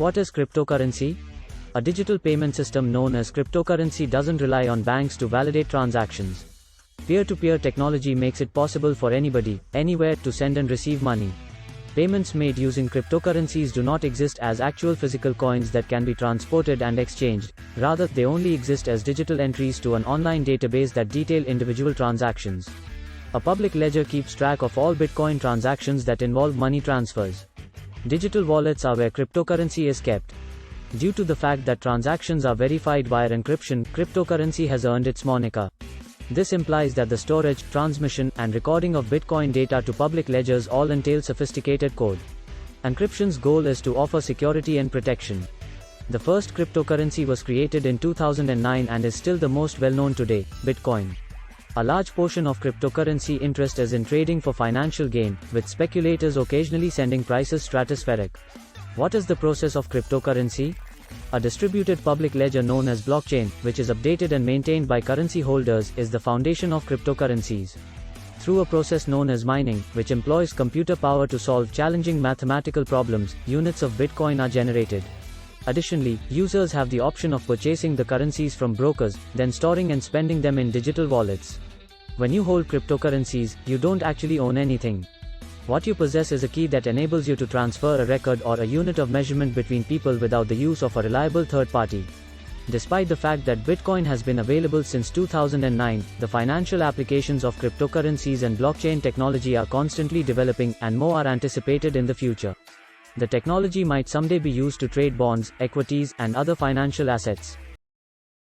What is cryptocurrency? A digital payment system known as cryptocurrency doesn't rely on banks to validate transactions. Peer-to-peer technology makes it possible for anybody, anywhere, to send and receive money. Payments made using cryptocurrencies do not exist as actual physical coins that can be transported and exchanged. Rather, they only exist as digital entries to an online database that detail individual transactions. A public ledger keeps track of all Bitcoin transactions that involve money transfers. Digital wallets are where cryptocurrency is kept. Due to the fact that transactions are verified via encryption, cryptocurrency has earned its moniker. This implies that the storage, transmission, and recording of Bitcoin data to public ledgers all entail sophisticated code. Encryption's goal is to offer security and protection. The first cryptocurrency was created in 2009 and is still the most well-known today, Bitcoin. A large portion of cryptocurrency interest is in trading for financial gain, with speculators occasionally sending prices stratospheric. What is the process of cryptocurrency? A distributed public ledger known as blockchain, which is updated and maintained by currency holders, is the foundation of cryptocurrencies. Through a process known as mining, which employs computer power to solve challenging mathematical problems, units of Bitcoin are generated. Additionally, users have the option of purchasing the currencies from brokers, then storing and spending them in digital wallets. When you hold cryptocurrencies, you don't actually own anything. What you possess is a key that enables you to transfer a record or a unit of measurement between people without the use of a reliable third party. Despite the fact that Bitcoin has been available since 2009, the financial applications of cryptocurrencies and blockchain technology are constantly developing, and more are anticipated in the future. The technology might someday be used to trade bonds, equities, and other financial assets.